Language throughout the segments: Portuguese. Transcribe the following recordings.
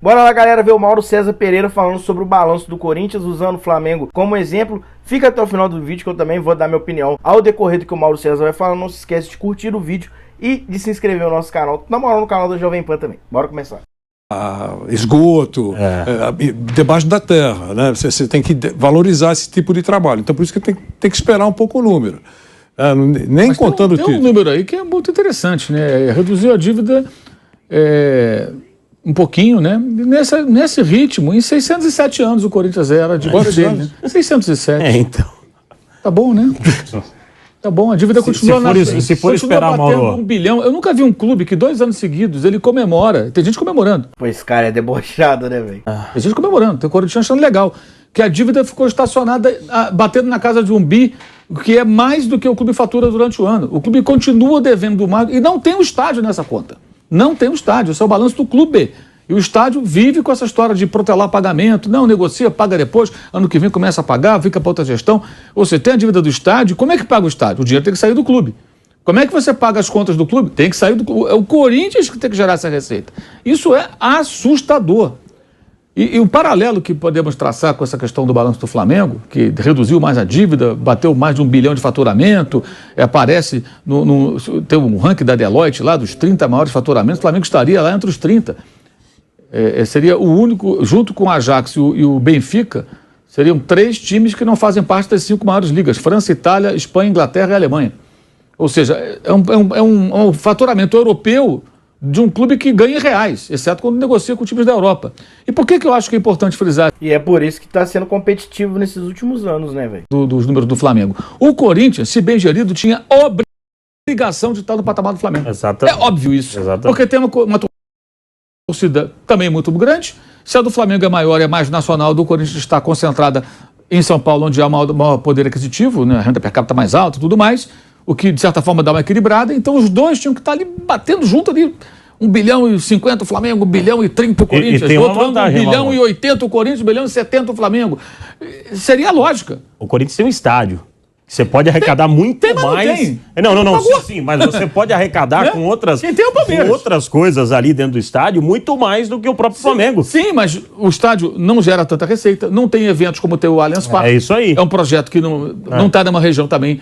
Bora lá, galera, ver o Mauro César Pereira falando sobre o balanço do Corinthians, usando o Flamengo como exemplo. Fica até o final do vídeo que eu também vou dar minha opinião ao decorrer do que o Mauro César vai falar. Não se esquece de curtir o vídeo e de se inscrever no nosso canal, na moral, no canal da Jovem Pan também. Bora começar. Esgoto, debaixo da terra, né? Você tem que valorizar esse tipo de trabalho. Então, por isso que tem que esperar um pouco o número. Nem mas contando o título. Tem um número aí que é muito interessante, né? Reduziu a dívida um pouquinho, né? Nesse ritmo, em 607 anos o Corinthians era a dívida dele, né? 607. Então. Tá bom, né? Tá bom, a dívida continua se for esperar, Mauro. 1 bilhão. Eu nunca vi um clube que 2 anos seguidos ele comemora. Tem gente comemorando. Pô, esse cara é debochado, né, velho? Tem gente comemorando. Tem o Corinthians achando legal. Que a dívida ficou estacionada, batendo na casa de 1 bi, que é mais do que o clube fatura durante o ano. O clube continua devendo mais. E não tem um estádio nessa conta. Não tem um estádio. Esse é o balanço do clube. E o estádio vive com essa história de protelar pagamento. Não, negocia, paga depois. Ano que vem começa a pagar, fica para outra gestão. Ou você tem a dívida do estádio. Como é que paga o estádio? O dinheiro tem que sair do clube. Como é que você paga as contas do clube? Tem que sair do clube. É o Corinthians que tem que gerar essa receita. Isso é assustador. E o paralelo que podemos traçar com essa questão do balanço do Flamengo, que reduziu mais a dívida, bateu mais de 1 bilhão de faturamento, aparece tem um ranking da Deloitte lá dos 30 maiores faturamentos, o Flamengo estaria lá entre os 30. Seria o único, junto com o Ajax e o Benfica, seriam 3 times que não fazem parte das 5 maiores ligas: França, Itália, Espanha, Inglaterra e Alemanha. Ou seja, é um faturamento europeu de um clube que ganha em reais, exceto quando negocia com times da Europa. E por que eu acho que é importante frisar? E é por isso que está sendo competitivo nesses últimos anos, né, velho? Dos números do Flamengo. O Corinthians, se bem gerido, tinha obrigação de estar no patamar do Flamengo. Exatamente. É óbvio isso. Exatamente. Porque tem uma torcida também muito grande. Se a do Flamengo é maior, é mais nacional, do Corinthians está concentrada em São Paulo, onde há maior poder aquisitivo, né? A renda per capita mais alta e tudo mais, o que de certa forma dá uma equilibrada. Então os dois tinham que estar ali batendo junto ali. 1 bilhão e 50 o Flamengo, 1 bilhão e 30 o Corinthians. E tem uma outro vantagem, 1 bilhão Mauro. e 80 o Corinthians, 1 bilhão e 70 o Flamengo. Seria a lógica. O Corinthians tem um estádio. Você pode arrecadar muito mas não mais. tem. Não, sim, mas você pode arrecadar com outras, Quem tem é o Palmeiras. com outras coisas ali dentro do estádio muito mais do que o próprio Flamengo. Sim, mas o estádio não gera tanta receita, não tem eventos como tem o Allianz Parque. É isso aí. É um projeto que não está numa região também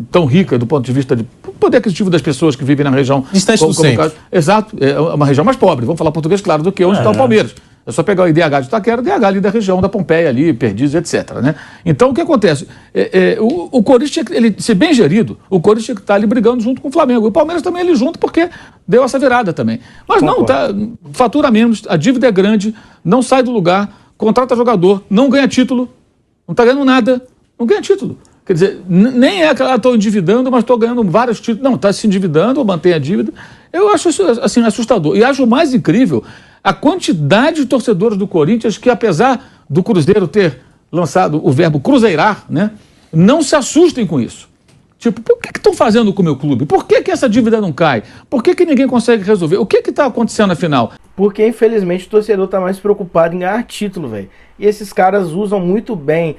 tão rica do ponto de vista de poder aquisitivo das pessoas que vivem na região. Distante do centro. Exato, é uma região mais pobre, vamos falar português claro, do que onde está o Palmeiras. É só pegar o IDH de Itaquera, o IDH ali da região da Pompeia, ali, Perdizes, etc. Né? Então, o que acontece? O Corinthians, ele ser bem gerido, o Corinthians tinha que estar ali brigando junto com o Flamengo. E o Palmeiras também ali junto, porque deu essa virada também. Mas não, fatura menos, a dívida é grande, não sai do lugar, contrata jogador, não ganha título, não está ganhando nada, não ganha título. Quer dizer, nem é que estou endividando, mas estou ganhando vários títulos. Não, está se endividando, mantém a dívida. Eu acho isso assim, assustador. E acho mais incrível a quantidade de torcedores do Corinthians que, apesar do Cruzeiro ter lançado o verbo cruzeirar, né, não se assustem com isso. Tipo, por que estão fazendo com o meu clube? Por que essa dívida não cai? Por que ninguém consegue resolver? O que está acontecendo afinal? Porque, infelizmente, o torcedor tá mais preocupado em ganhar título, velho. E esses caras usam muito bem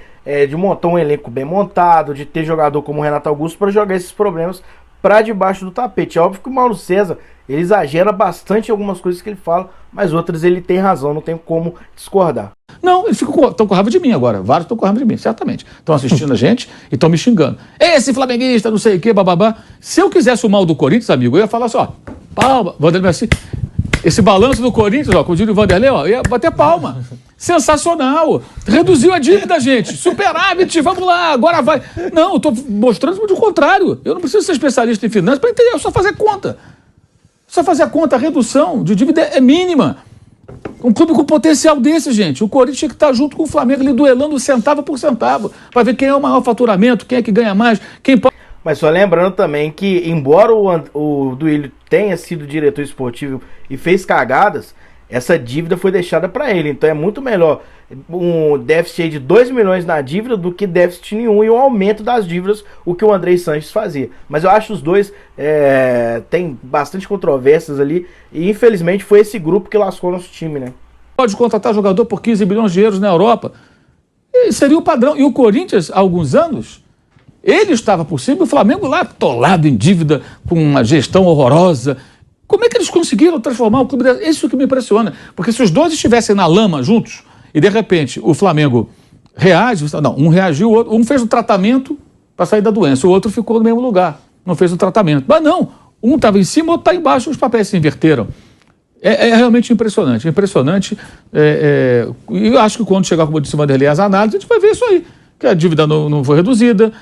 de montar um elenco bem montado, de ter jogador como o Renato Augusto para jogar esses problemas para debaixo do tapete. É óbvio que o Mauro César, ele exagera bastante em algumas coisas que ele fala, mas outras ele tem razão, não tem como discordar. Não, eles estão com raiva de mim agora. Vários estão com raiva de mim, certamente. Estão assistindo a gente e estão me xingando. Esse flamenguista, não sei o quê, bababá. Se eu quisesse o mal do Corinthians, amigo, eu ia falar assim, ó, palma, Vanderlei assim, esse balanço do Corinthians, ó, como diria o Vanderlei, ó, ia bater palma. Sensacional. Reduziu a dívida, gente. Superávit, vamos lá, agora vai. Não, eu estou mostrando o contrário. Eu não preciso ser especialista em finanças para entender, é só fazer conta. Só fazer a conta, a redução de dívida é mínima. Um clube com potencial desse, gente. O Corinthians tinha que estar junto com o Flamengo ali duelando centavo por centavo para ver quem é o maior faturamento, quem é que ganha mais, quem pode... Mas só lembrando também que, embora o Duílio tenha sido diretor esportivo e fez cagadas, essa dívida foi deixada para ele. Então é muito melhor um déficit de 2 milhões na dívida do que déficit nenhum e um aumento das dívidas, o que o Andrei Sanches fazia. Mas eu acho que os dois tem bastante controvérsias ali e infelizmente foi esse grupo que lascou nosso time, né? Pode contratar jogador por 15 bilhões de euros na Europa. E seria o padrão. E o Corinthians, há alguns anos, ele estava por cima e o Flamengo lá atolado em dívida com uma gestão horrorosa. Como é que eles conseguiram transformar o clube? Isso que me impressiona. Porque se os dois estivessem na lama juntos e de repente o Flamengo reage, não, um reagiu, o outro, um fez o tratamento para sair da doença, o outro ficou no mesmo lugar, não fez o tratamento. Mas não, um estava em cima, o outro está embaixo, os papéis se inverteram. É realmente impressionante, impressionante. E eu acho que quando chegar, como eu disse, Vanderlei, as análises, a gente vai ver isso aí, que a dívida não foi reduzida,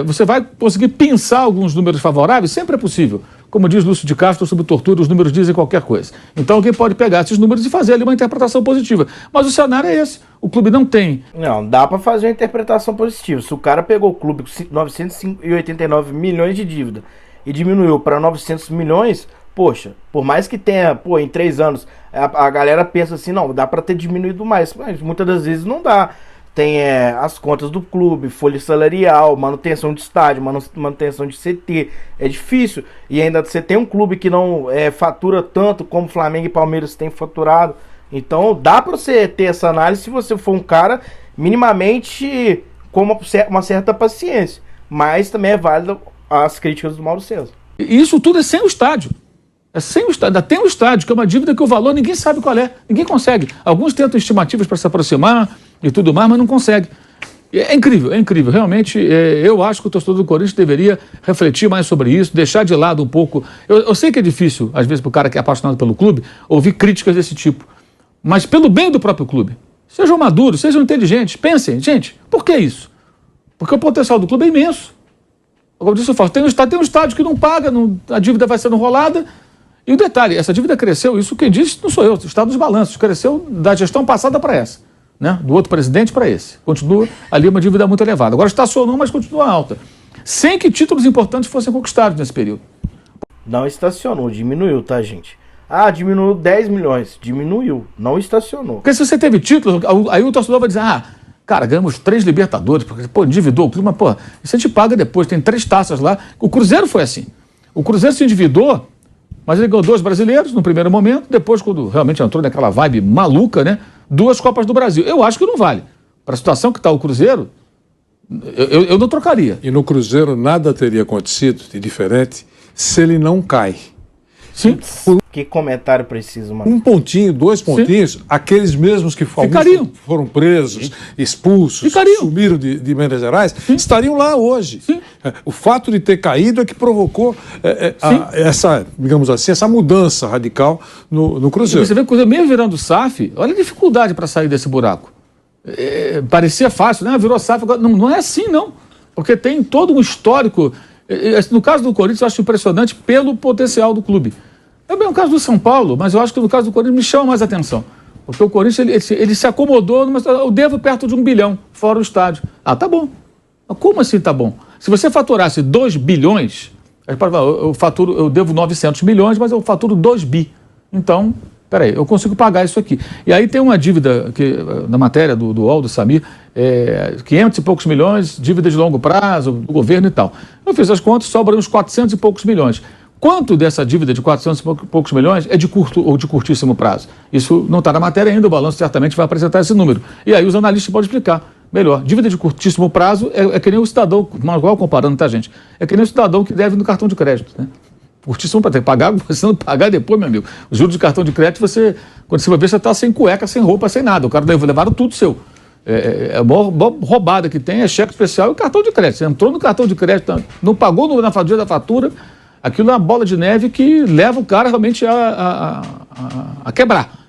você vai conseguir pensar alguns números favoráveis, sempre é possível. Como diz Lúcio de Castro, sobre tortura, os números dizem qualquer coisa. Então alguém pode pegar esses números e fazer ali uma interpretação positiva. Mas o cenário é esse, o clube não tem. Não, dá pra fazer uma interpretação positiva. Se o cara pegou o clube com 989 milhões de dívida e diminuiu para 900 milhões, poxa, por mais que tenha, em 3 anos, a galera pensa assim, não, dá pra ter diminuído mais, mas muitas das vezes não dá. Tem as contas do clube, folha salarial, manutenção de estádio, manutenção de CT. É difícil. E ainda você tem um clube que não fatura tanto como Flamengo e Palmeiras têm faturado. Então dá para você ter essa análise se você for um cara minimamente com uma certa paciência. Mas também é válido as críticas do Mauro César. E isso tudo é sem o estádio. É sem o estádio. Ainda tem o estádio, que é uma dívida que o valor ninguém sabe qual é. Ninguém consegue. Alguns tentam estimativas para se aproximar e tudo mais, mas não consegue. É incrível. Realmente, eu acho que o torcedor do Corinthians deveria refletir mais sobre isso, deixar de lado um pouco. Eu sei que é difícil, às vezes, para o cara que é apaixonado pelo clube, ouvir críticas desse tipo. Mas pelo bem do próprio clube. Sejam maduros, sejam inteligentes. Pensem, gente, por que isso? Porque o potencial do clube é imenso. Como disse o Fausto, tem um estádio que não paga, a dívida vai sendo enrolada. E o detalhe, essa dívida cresceu, isso quem disse não sou eu, o estado dos balanços, cresceu da gestão passada para essa, né? Do outro presidente para esse. Continua ali uma dívida muito elevada. Agora estacionou, mas continua alta. Sem que títulos importantes fossem conquistados nesse período. Não estacionou, diminuiu, tá, gente? Ah, diminuiu 10 milhões. Diminuiu, não estacionou. Porque se você teve títulos, aí o torcedor vai dizer, cara, ganhamos 3 Libertadores, porque, endividou o clube, mas, isso a gente paga depois, tem 3 taças lá. O Cruzeiro foi assim. O Cruzeiro se endividou, mas ele ganhou 2 brasileiros no primeiro momento, depois, quando realmente entrou naquela vibe maluca, né? 2 Copas do Brasil. Eu acho que não vale. Para a situação que está o Cruzeiro, eu não trocaria. E no Cruzeiro nada teria acontecido de diferente se ele não cai. Sim. Que comentário preciso, mano. 1 pontinho, 2 pontinhos, sim, aqueles mesmos que foram presos, expulsos, sumiram de Minas Gerais, sim, estariam lá hoje. Sim. O fato de ter caído é que provocou essa, digamos assim, essa mudança radical no Cruzeiro. E você vê o Cruzeiro mesmo virando SAF, olha a dificuldade para sair desse buraco. Parecia fácil, né? Virou SAF, agora, não é assim, não. Porque tem todo um histórico. No caso do Corinthians, eu acho impressionante pelo potencial do clube. É bem o caso do São Paulo, mas eu acho que no caso do Corinthians me chama mais atenção. Porque o Corinthians ele se acomodou, eu devo perto de 1 bilhão, fora o estádio. Tá bom. Mas como assim tá bom? Se você faturasse 2 bilhões, eu devo 900 milhões, mas eu faturo 2 bi. Então, peraí, eu consigo pagar isso aqui. E aí tem uma dívida, na matéria do UOL, do Samir, 500 e poucos milhões, dívida de longo prazo, do governo e tal. Eu fiz as contas, sobram uns 400 e poucos milhões. Quanto dessa dívida de 400 e poucos milhões é de curto ou de curtíssimo prazo? Isso não está na matéria ainda, o balanço certamente vai apresentar esse número. E aí os analistas podem explicar melhor. Dívida de curtíssimo prazo é que nem o cidadão, igual comparando, tá, gente? É que nem o cidadão que deve no cartão de crédito, né? Curtíssimo para ter que pagar, você não pagar depois, meu amigo. Os juros de cartão de crédito, quando você vai ver, você está sem cueca, sem roupa, sem nada. O cara levaram tudo seu. A maior roubada que tem é cheque especial e cartão de crédito. Você entrou no cartão de crédito, não pagou na fatura da fatura, aquilo é uma bola de neve que leva o cara realmente a quebrar.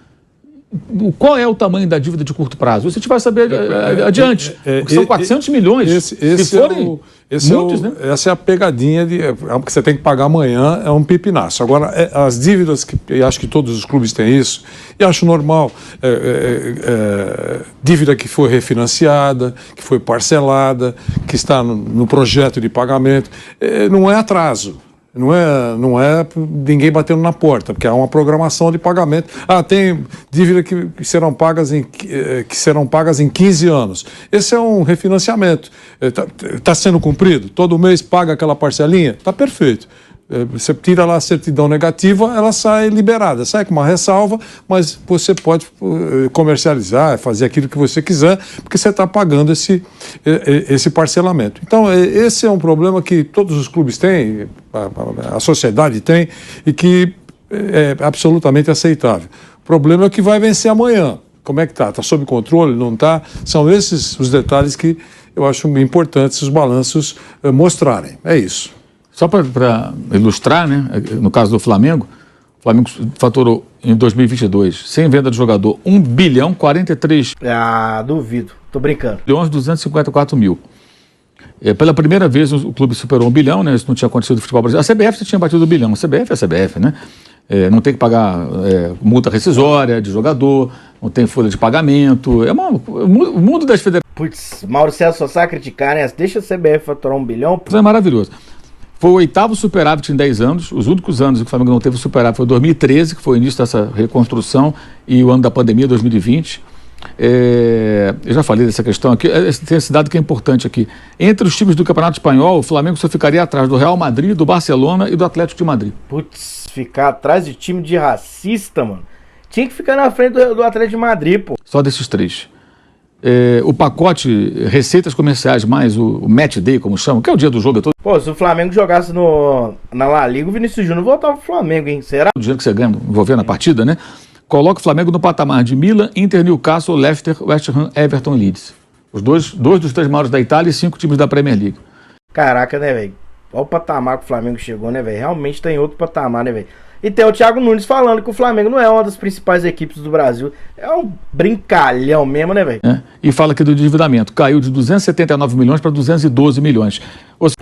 Qual é o tamanho da dívida de curto prazo? Isso a gente vai saber adiante. Porque são 400 milhões. Se forem muitos, né? Essa é a pegadinha porque você tem que pagar amanhã, é um pipinaço. Agora, as dívidas, eu acho que todos os clubes têm isso, e acho normal, dívida que foi refinanciada, que foi parcelada, que está no projeto de pagamento, não é atraso. Não é ninguém batendo na porta, porque há uma programação de pagamento. Tem dívida que serão pagas em 15 anos. Esse é um refinanciamento. Está sendo cumprido? Todo mês paga aquela parcelinha? Está perfeito. Você tira lá a certidão negativa, ela sai liberada, sai com uma ressalva, mas você pode comercializar, fazer aquilo que você quiser, porque você está pagando esse parcelamento. Então, esse é um problema que todos os clubes têm, a sociedade tem, e que é absolutamente aceitável. O problema é que vai vencer amanhã. Como é que está? Está sob controle? Não está? São esses os detalhes que eu acho importantes os balanços mostrarem. É isso. Só para ilustrar, né? No caso do Flamengo, o Flamengo faturou em 2022, sem venda de jogador, 1 bilhão 43 Ah, duvido. Tô brincando. milhões 254 mil. Pela primeira vez o clube superou 1 bilhão, né? Isso não tinha acontecido no futebol brasileiro. A CBF já tinha batido 1 bilhão. A CBF é a CBF, né? Não tem que pagar multa rescisória de jogador, não tem folha de pagamento. O mundo das federações Putz, Mauro César só sabe criticar, né? Deixa a CBF faturar 1 bilhão. é maravilhoso. Foi o 8º superávit em 10 anos. Os únicos anos que o Flamengo não teve superávit foi 2013, que foi o início dessa reconstrução, e o ano da pandemia, 2020. Eu já falei dessa questão aqui. Tem esse dado que é importante aqui. Entre os times do Campeonato Espanhol, o Flamengo só ficaria atrás do Real Madrid, do Barcelona e do Atlético de Madrid. Putz, ficar atrás de time de racista, mano. Tinha que ficar na frente do Atlético de Madrid, pô. Só desses três. O pacote receitas comerciais mais o match day, como chamam, que é o dia do jogo, é todo Pô, se o Flamengo jogasse na La Liga, o Vinícius Júnior voltava pro Flamengo, hein? Será? o dinheiro que você ganha envolvendo a partida, né? Coloca o Flamengo no patamar de Milan, Inter, Newcastle, Leicester, West Ham, Everton e Leeds. Os dois dos 3 maiores da Itália e 5 times da Premier League. Caraca, né, velho? Olha o patamar que o Flamengo chegou, né, velho? Realmente tem outro patamar, né, velho? E tem o Thiago Nunes falando que o Flamengo não é uma das principais equipes do Brasil. É um brincalhão mesmo, né, velho? E fala aqui do endividamento. Caiu de 279 milhões para 212 milhões.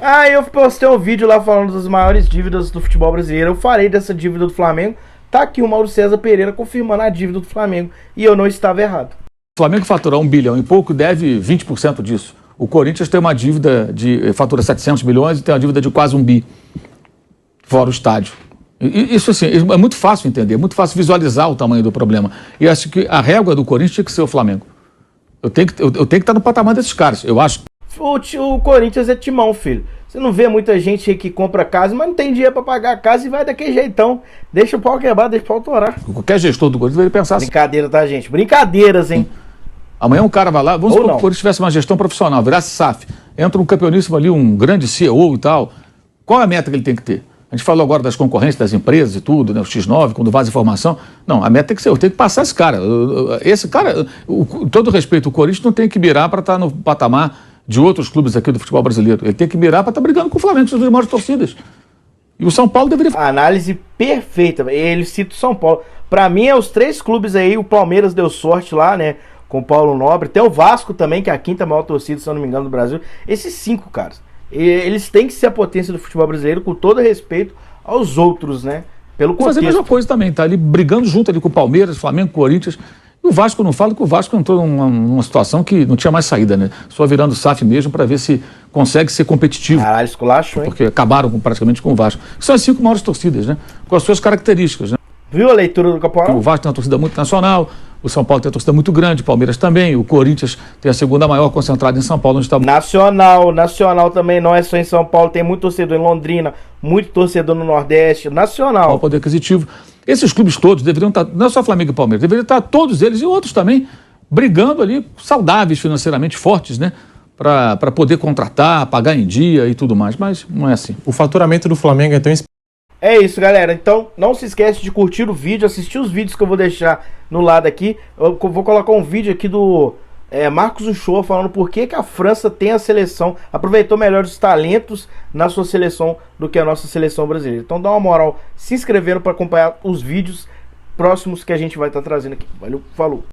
Ah, eu postei um vídeo lá falando das maiores dívidas do futebol brasileiro. Eu falei dessa dívida do Flamengo. Tá aqui o Mauro César Pereira confirmando a dívida do Flamengo. E eu não estava errado. O Flamengo fatura 1 bilhão e pouco, deve 20% disso. O Corinthians tem uma dívida fatura 700 milhões e tem uma dívida de quase 1 bi. Fora o estádio. Isso assim, é muito fácil entender, é muito fácil visualizar o tamanho do problema. E acho que a régua do Corinthians tinha que ser o Flamengo. Eu tenho que estar no patamar desses caras, eu acho. O Corinthians é timão, filho. Você não vê muita gente aí que compra casa, mas não tem dinheiro pra pagar a casa e vai daquele jeitão. Deixa o pau quebrar, deixa o pau torar. Qualquer gestor do Corinthians deveria pensar assim. Brincadeira, tá, gente? Brincadeiras, hein? Amanhã um cara vai lá, vamos Ou supor que não. o Corinthians tivesse uma gestão profissional, virasse SAF, entra um campeoníssimo ali, um grande CEO e tal. Qual é a meta que ele tem que ter? A gente falou agora das concorrências das empresas e tudo, né? O X9, quando vaza informação. Não, a meta tem que ser, eu tenho que passar esse cara. Esse cara, todo respeito, o Corinthians não tem que mirar para estar no patamar de outros clubes aqui do futebol brasileiro. Ele tem que mirar para estar brigando com o Flamengo, que são as maiores torcidas. E o São Paulo deveria... Análise perfeita. Ele cita o São Paulo. Pra mim, é os 3 clubes aí. O Palmeiras deu sorte lá, né? Com o Paulo Nobre. Tem o Vasco também, que é a 5ª maior torcida, se eu não me engano, do Brasil. Esses 5 caras. Eles têm que ser a potência do futebol brasileiro, com todo respeito aos outros, né? Pelo Fazer a contexto. mesma coisa também, tá ali brigando junto ali com o Palmeiras, Flamengo, Corinthians. E o Vasco não fala que o Vasco entrou numa situação que não tinha mais saída, né? Só virando SAF mesmo para ver se consegue ser competitivo. Caralho, esculacho, hein? Porque acabaram praticamente com o Vasco. São as 5 maiores torcidas, né? Com as suas características, né? Viu a leitura do Caporal? O Vasco tem uma torcida muito nacional, o São Paulo tem uma torcida muito grande, o Palmeiras também, o Corinthians tem a 2ª maior, concentrada em São Paulo, onde está... Nacional também, não é só em São Paulo, tem muito torcedor em Londrina, muito torcedor no Nordeste, o nacional. poder aquisitivo. Esses clubes todos deveriam estar, não é só Flamengo e Palmeiras, deveriam estar todos eles e outros também, brigando ali, saudáveis financeiramente, fortes, né? Para poder contratar, pagar em dia e tudo mais, mas não é assim. O faturamento do Flamengo é tão É isso, galera. Então, não se esquece de curtir o vídeo, assistir os vídeos que eu vou deixar no lado aqui. Eu vou colocar um vídeo aqui do Marcos Uchoa falando por que a França tem a seleção, aproveitou melhor os talentos na sua seleção do que a nossa seleção brasileira. Então dá uma moral se inscrevendo para acompanhar os vídeos próximos que a gente vai estar trazendo aqui. Valeu, falou!